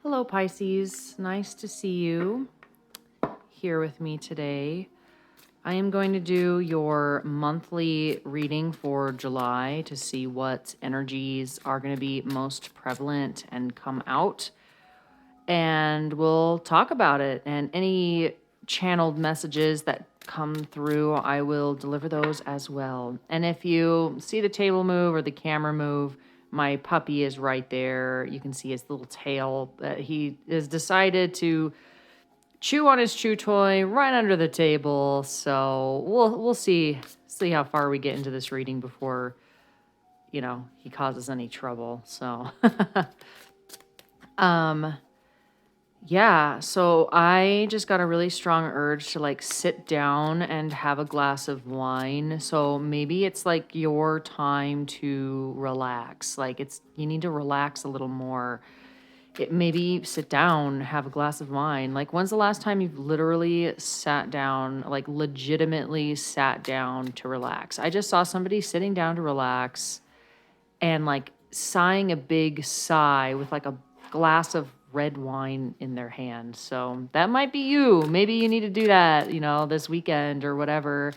Hello, Pisces. Nice to see you here with me today. I am going to do your monthly reading for July to see what energies are going to be most prevalent and come out. And we'll talk about it. And any channeled messages that come through, I will deliver those as well. And if you see the table move or the camera move, my puppy is right there. You can see his little tail. He has decided to chew on his chew toy right under the table. So we'll see how far we get into this reading before he causes any trouble. So yeah, so I just got a really strong urge to like sit down and have a glass of wine. So maybe it's like your time to relax. Like you need to relax a little more. Maybe sit down, have a glass of wine. Like when's the last time you've literally sat down, like legitimately sat down to relax? I just saw somebody sitting down to relax and like sighing a big sigh with like a glass of red wine in their hand. So that might be you. Maybe you need to do that, this weekend or whatever.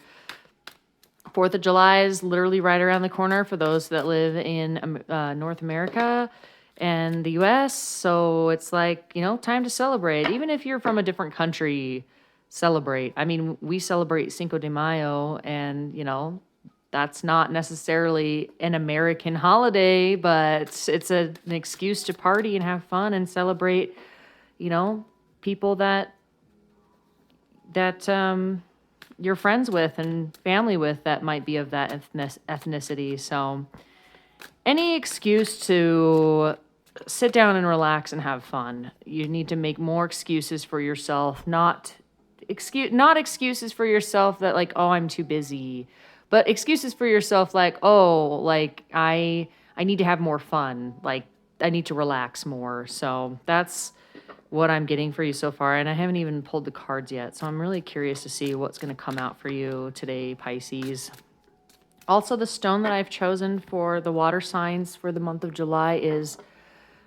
4th of July is literally right around the corner for those that live in North America and the US. So it's like, time to celebrate. Even if you're from a different country, celebrate. I mean, we celebrate Cinco de Mayo and, that's not necessarily an American holiday, but it's an excuse to party and have fun and celebrate, people that you're friends with and family with that might be of that ethnicity. So any excuse to sit down and relax and have fun. You need to make more excuses for yourself, not excuses for yourself that like, oh, I'm too busy. But excuses for yourself like, oh, like I need to have more fun. Like I need to relax more. So that's what I'm getting for you so far. And I haven't even pulled the cards yet. So I'm really curious to see what's going to come out for you today, Pisces. Also, the stone that I've chosen for the water signs for the month of July is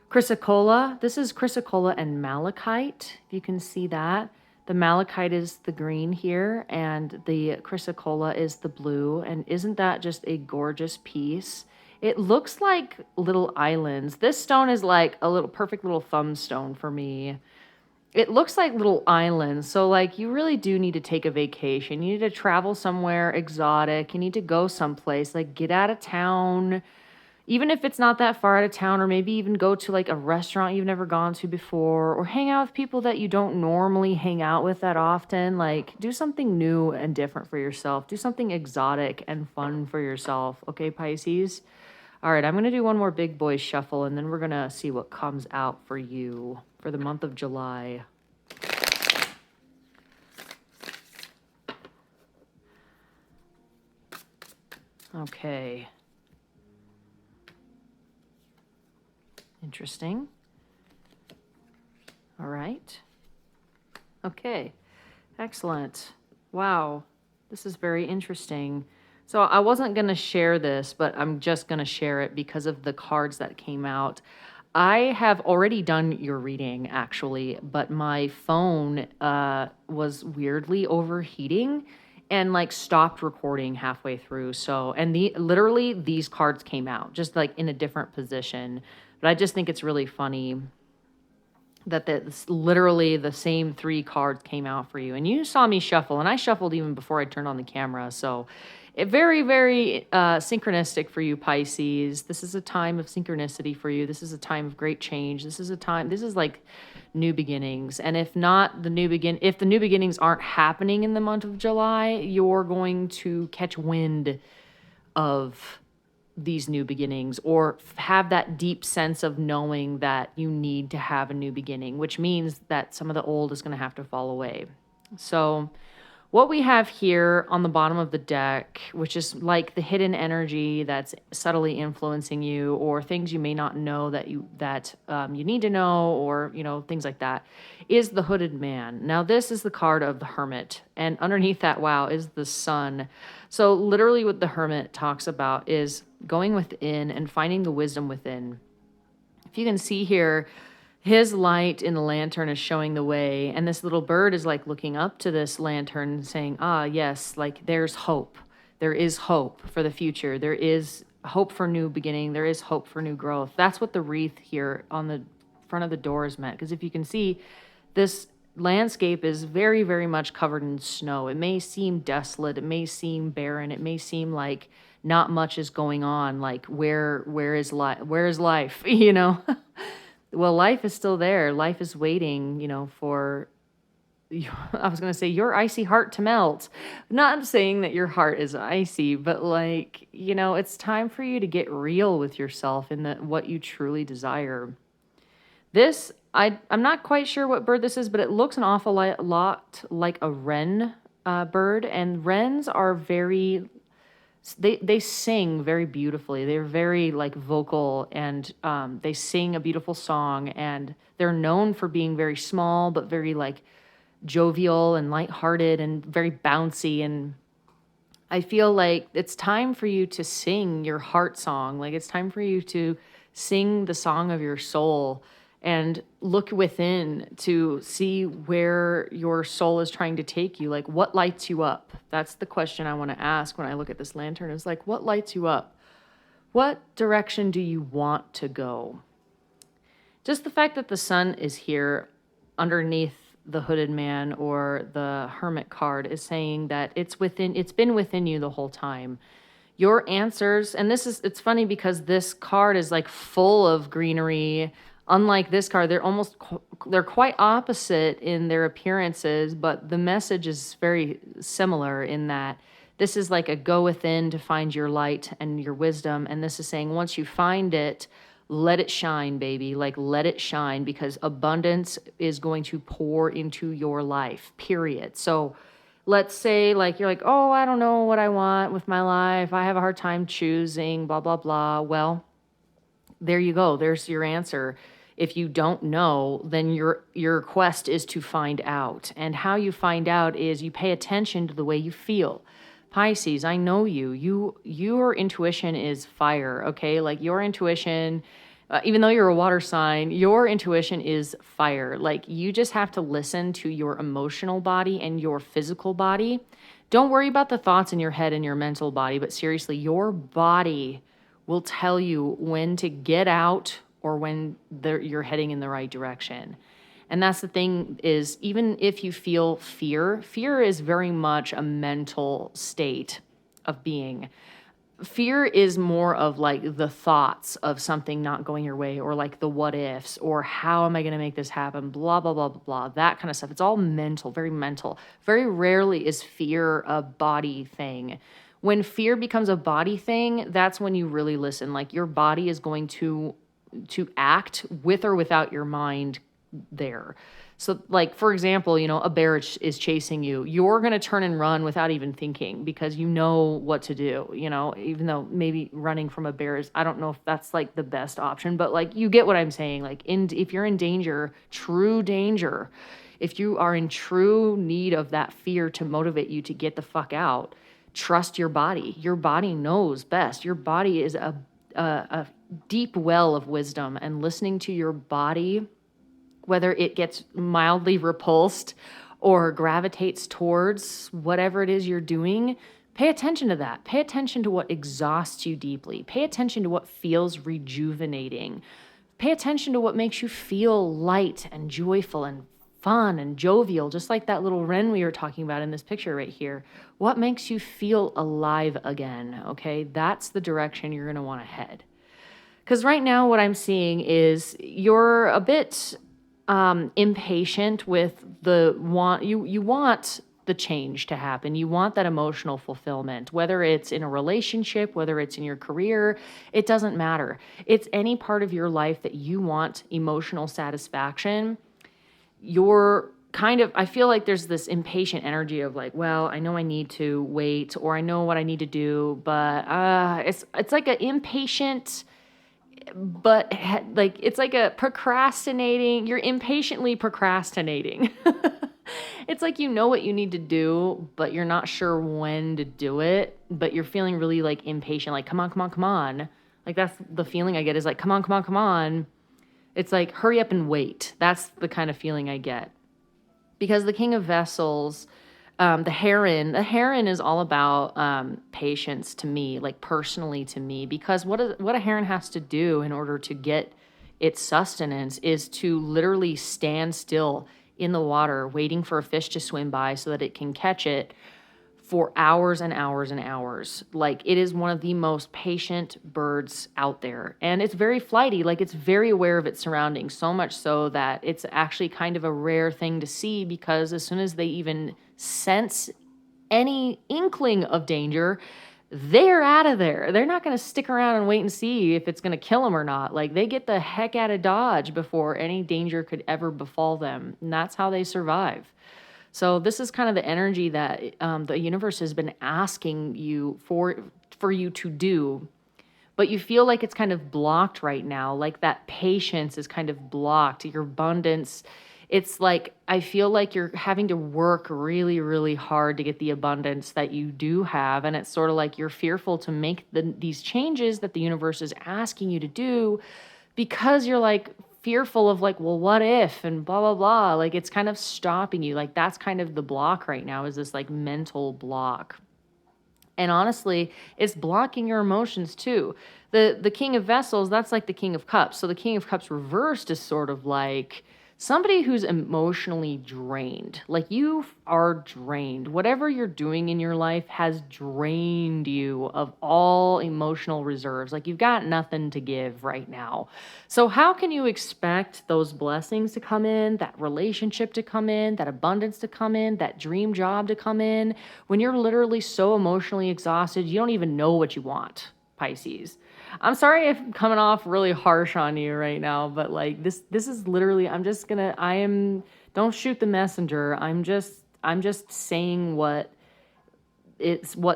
chrysocolla. This is chrysocolla and malachite, if you can see that. The malachite is the green here, and the chrysocolla is the blue. And isn't that just a gorgeous piece? It looks like little islands. This stone is like a little perfect little thumb stone for me. It looks like little islands. So like you really do need to take a vacation. You need to travel somewhere exotic. You need to go someplace, like get out of town, even if it's not that far out of town, or maybe even go to like a restaurant you've never gone to before, or hang out with people that you don't normally hang out with that often. Like do something new and different for yourself. Do something exotic and fun for yourself. Okay, Pisces? All right, I'm going to do one more big boy shuffle, and then we're going to see what comes out for you for the month of July. Okay. Interesting. All right. Okay. Excellent. Wow. This is very interesting. So I wasn't going to share this, but I'm just going to share it because of the cards that came out. I have already done your reading, actually, but my phone was weirdly overheating and like stopped recording halfway through. So, and literally these cards came out just like in a different position. But I just think it's really funny that literally the same 3 cards came out for you. And you saw me shuffle, and I shuffled even before I turned on the camera. So very, very synchronistic for you, Pisces. This is a time of synchronicity for you. This is a time of great change. This is like new beginnings. And if not if the new beginnings aren't happening in the month of July, you're going to catch wind of these new beginnings, or have that deep sense of knowing that you need to have a new beginning, which means that some of the old is going to have to fall away. So what we have here on the bottom of the deck, which is like the hidden energy that's subtly influencing you, or things you may not know that you need to know, or things like that, is the hooded man. Now this is the card of the hermit, and underneath that, wow, is the sun. So literally what the hermit talks about is going within and finding the wisdom within. If you can see here, his light in the lantern is showing the way. And this little bird is like looking up to this lantern saying, ah, yes, like there's hope. There is hope for the future. There is hope for new beginning. There is hope for new growth. That's what the wreath here on the front of the door is meant. Because if you can see, this landscape is very, very much covered in snow. It may seem desolate. It may seem barren. It may seem like not much is going on. Like where is life? Where is life? You know? Well, life is still there. Life is waiting, you know, for, I was going to say, your icy heart to melt. Not saying that your heart is icy, but like, you know, it's time for you to get real with yourself and what you truly desire. This, I'm not quite sure what bird this is, but it looks an awful lot like a wren bird. And wrens are very, they sing very beautifully. They're very like vocal, and they sing a beautiful song, and they're known for being very small, but very like jovial and lighthearted and very bouncy. And I feel like it's time for you to sing your heart song. Like it's time for you to sing the song of your soul and look within to see where your soul is trying to take you. Like what lights you up? That's the question I want to ask when I look at this lantern. Is like, what lights you up? What direction do you want to go? Just the fact that the sun is here underneath the hooded man or the hermit card is saying that it's been within you the whole time. Your answers, and it's funny because this card is like full of greenery. Unlike this card, they're quite opposite in their appearances, but the message is very similar in that this is like a go within to find your light and your wisdom. And this is saying once you find it, let it shine, baby. Like let it shine, because abundance is going to pour into your life, period. So let's say like you're like, oh, I don't know what I want with my life. I have a hard time choosing, blah, blah, blah. Well, there you go. There's your answer. If you don't know, then your quest is to find out. And how you find out is you pay attention to the way you feel. Pisces, I know you. Your intuition is fire, okay? Like your intuition, even though you're a water sign, your intuition is fire. Like you just have to listen to your emotional body and your physical body. Don't worry about the thoughts in your head and your mental body, but seriously, your body will tell you when to get out or when you're heading in the right direction. And that's the thing is, even if you feel fear is very much a mental state of being. Fear is more of like the thoughts of something not going your way, or like the what ifs, or how am I going to make this happen, blah, blah, blah, blah, blah, that kind of stuff. It's all mental, very mental. Very rarely is fear a body thing. When fear becomes a body thing, that's when you really listen. Like your body is going to act with or without your mind there. So like, for example, you know, a bear is chasing you. You're going to turn and run without even thinking because you know what to do, you know, even though maybe running from a bear is, I don't know if that's like the best option, but like, you get what I'm saying. Like if you're in danger, true danger, if you are in true need of that fear to motivate you to get the fuck out, trust your body. Your body knows best. Your body is a deep well of wisdom, and listening to your body, whether it gets mildly repulsed or gravitates towards whatever it is you're doing, pay attention to that. Pay attention to what exhausts you deeply. Pay attention to what feels rejuvenating. Pay attention to what makes you feel light and joyful and fun and jovial, just like that little wren we were talking about in this picture right here. What makes you feel alive again, okay? That's the direction you're going to want to head. Because right now what I'm seeing is you're a bit impatient with you want the change to happen. You want that emotional fulfillment, whether it's in a relationship, whether it's in your career, it doesn't matter. It's any part of your life that you want emotional satisfaction. I feel like there's this impatient energy of like, well, I know I need to wait, or I know what I need to do, but it's like an impatient, but like it's like a procrastinating. You're impatiently procrastinating. It's like you know what you need to do, but you're not sure when to do it, but you're feeling really like impatient, like come on, come on, come on. Like that's the feeling I get, is like come on, come on, come on. It's like, hurry up and wait. That's the kind of feeling I get. Because the King of Vessels, the heron is all about patience to me, like personally to me, because what a heron has to do in order to get its sustenance is to literally stand still in the water, waiting for a fish to swim by so that it can catch it for hours and hours and hours. Like, it is one of the most patient birds out there. And it's very flighty, like it's very aware of its surroundings, so much so that it's actually kind of a rare thing to see, because as soon as they even sense any inkling of danger, they're out of there. They're not going to stick around and wait and see if it's going to kill them or not. Like, they get the heck out of Dodge before any danger could ever befall them. And that's how they survive. So this is kind of the energy that the universe has been asking you for you to do, but you feel like it's kind of blocked right now. Like, that patience is kind of blocked. Your abundance, it's like, I feel like you're having to work really, really hard to get the abundance that you do have. And it's sort of like you're fearful to make these changes that the universe is asking you to do, because you're like fearful of like, well, what if, and blah, blah, blah. Like, it's kind of stopping you. Like, that's kind of the block right now, is this like mental block. And honestly, it's blocking your emotions too. The King of Vessels, that's like the King of Cups. So the King of Cups reversed is sort of like somebody who's emotionally drained. Like, you are drained. Whatever you're doing in your life has drained you of all emotional reserves. Like, you've got nothing to give right now. So how can you expect those blessings to come in, that relationship to come in, that abundance to come in, that dream job to come in, when you're literally so emotionally exhausted, you don't even know what you want, Pisces? I'm sorry if I'm coming off really harsh on you right now, but like, this is literally, don't shoot the messenger. I'm just saying what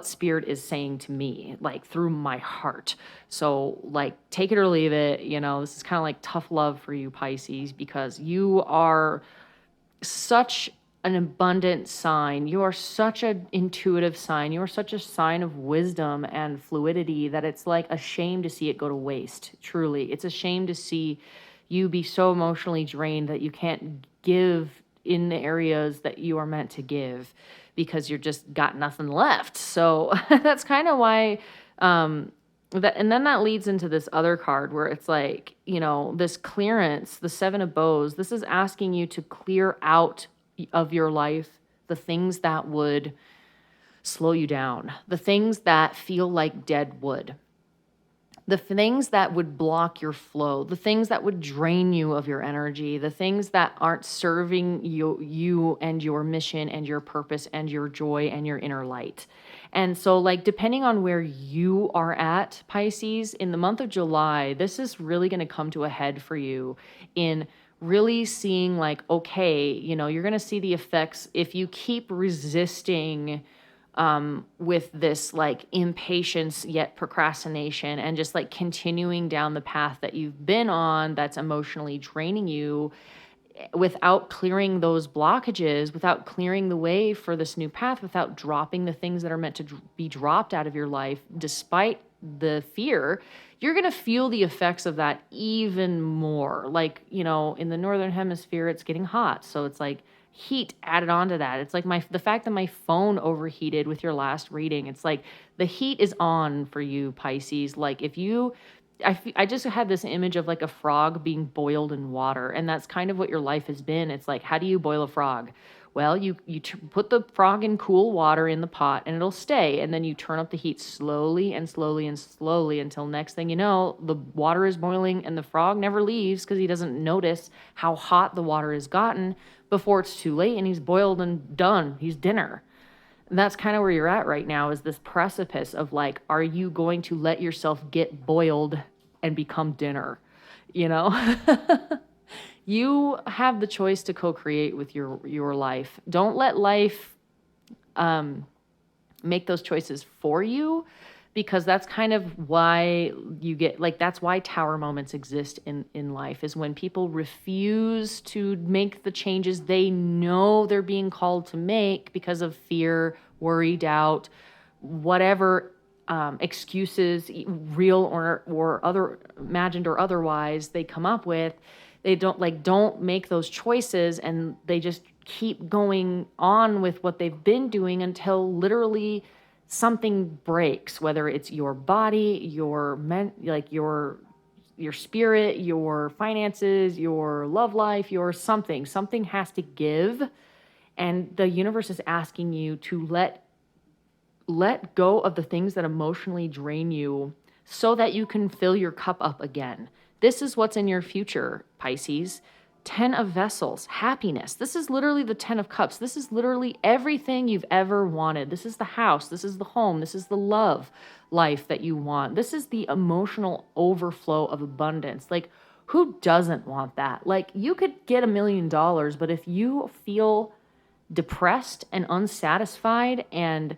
spirit is saying to me, like, through my heart. So like, take it or leave it. This is kind of like tough love for you, Pisces, because you are such an abundant sign. You are such an intuitive sign. You are such a sign of wisdom and fluidity that it's like a shame to see it go to waste. Truly, it's a shame to see you be so emotionally drained that you can't give in the areas that you are meant to give, because you're just got nothing left. So that's kind of why and then that leads into this other card where it's like, this clearance, the Seven of Bows. This is asking you to clear out of your life the things that would slow you down, the things that feel like dead wood, the things that would block your flow, the things that would drain you of your energy, the things that aren't serving you and your mission and your purpose and your joy and your inner light. And so, like, depending on where you are at, Pisces, in the month of July, this is really going to come to a head for you in really seeing like, okay, you're going to see the effects if you keep resisting with this like impatience yet procrastination, and just like continuing down the path that you've been on that's emotionally draining you, without clearing those blockages, without clearing the way for this new path, without dropping the things that are meant to be dropped out of your life, despite the fear, you're going to feel the effects of that even more. Like, in the Northern Hemisphere, it's getting hot. So it's like heat added onto that. It's like the fact that my phone overheated with your last reading. It's like the heat is on for you, Pisces. Like, I just had this image of like a frog being boiled in water, and that's kind of what your life has been. It's like, how do you boil a frog? Well, you put the frog in cool water in the pot and it'll stay, and then you turn up the heat slowly and slowly and slowly until next thing you know, the water is boiling and the frog never leaves because he doesn't notice how hot the water has gotten before it's too late, and he's boiled and done. He's dinner. And that's kind of where you're at right now, is this precipice of like, are you going to let yourself get boiled and become dinner? You have the choice to co-create with your life. Don't let life make those choices for you, because that's kind of why you get like, that's why tower moments exist in life, is when people refuse to make the changes they know they're being called to make because of fear, worry, doubt, whatever excuses, real or other, imagined or otherwise, they come up with. They don't make those choices, and they just keep going on with what they've been doing until literally something breaks, whether it's your body, your spirit, your finances, your love life, your something has to give. And the universe is asking you to let go of the things that emotionally drain you so that you can fill your cup up again. This is what's in your future, Pisces. 10 of Vessels, happiness. This is literally the 10 of Cups. This is literally everything you've ever wanted. This is the house. This is the home. This is the love life that you want. This is the emotional overflow of abundance. Like, who doesn't want that? Like, you could get $1 million, but if you feel depressed and unsatisfied and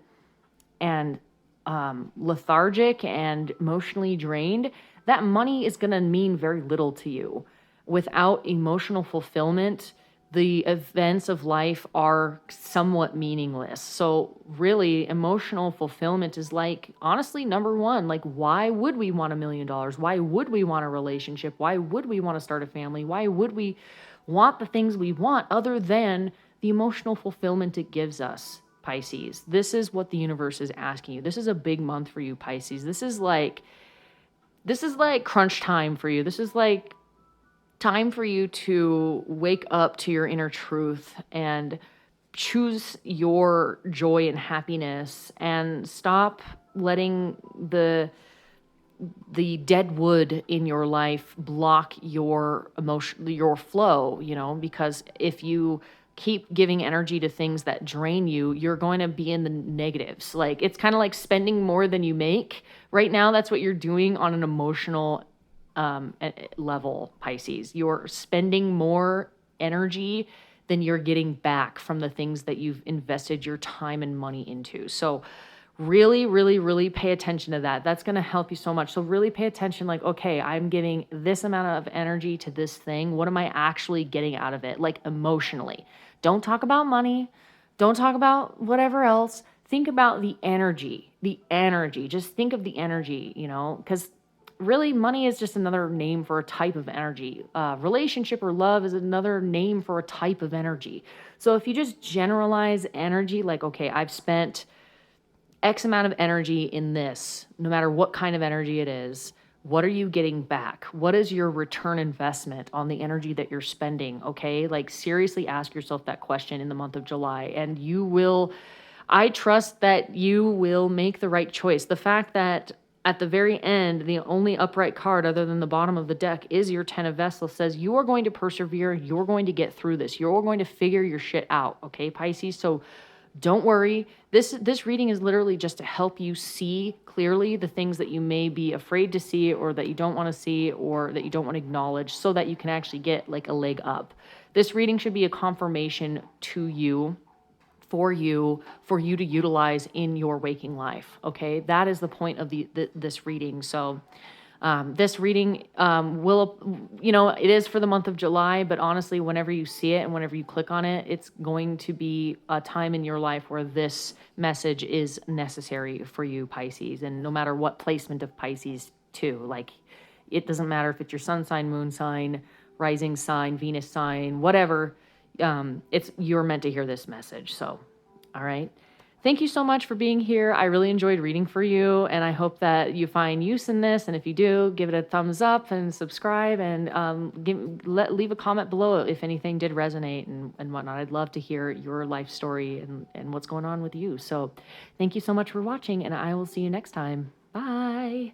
lethargic and emotionally drained, that money is going to mean very little to you. Without emotional fulfillment, the events of life are somewhat meaningless. So really, emotional fulfillment is like, honestly, number one, like, why would we want $1 million? Why would we want a relationship? Why would we want to start a family? Why would we want the things we want other than the emotional fulfillment it gives us, Pisces? This is what the universe is asking you. This is a big month for you, Pisces. This is like crunch time for you. This is like time for you to wake up to your inner truth and choose your joy and happiness, and stop letting the dead wood in your life block your emotion, your flow, because if you keep giving energy to things that drain you, you're going to be in the negatives. Like, it's kind of like spending more than you make right now. That's what you're doing on an emotional level, Pisces. You're spending more energy than you're getting back from the things that you've invested your time and money into. So really, really, really pay attention to that. That's going to help you so much. So really pay attention, like, okay, I'm giving this amount of energy to this thing. What am I actually getting out of it? Like, emotionally. Don't talk about money. Don't talk about whatever else. Think about the energy. Just think of the energy, because really, money is just another name for a type of energy. Relationship or love is another name for a type of energy. So if you just generalize energy, like, okay, I've spent X amount of energy in this, no matter what kind of energy it is, what are you getting back? What is your return investment on the energy that you're spending? Okay, like, seriously ask yourself that question in the month of July, and I trust that you will make the right choice. The fact that at the very end, the only upright card other than the bottom of the deck is your 10 of Vessels says you are going to persevere. You're going to get through this. You're going to figure your shit out. Okay, Pisces? So don't worry. This reading is literally just to help you see clearly the things that you may be afraid to see, or that you don't want to see, or that you don't want to acknowledge, so that you can actually get like a leg up. This reading should be a confirmation to you, for you to utilize in your waking life. Okay, that is the point of this reading. So this reading it is for the month of July, but honestly, whenever you see it and whenever you click on it, it's going to be a time in your life where this message is necessary for you, Pisces. And no matter what placement of Pisces too, like, it doesn't matter if it's your sun sign, moon sign, rising sign, Venus sign, whatever, you're meant to hear this message. So, all right. Thank you so much for being here. I really enjoyed reading for you, and I hope that you find use in this. And if you do, give it a thumbs up and subscribe, and leave a comment below if anything did resonate and whatnot. I'd love to hear your life story and what's going on with you. So thank you so much for watching, and I will see you next time. Bye.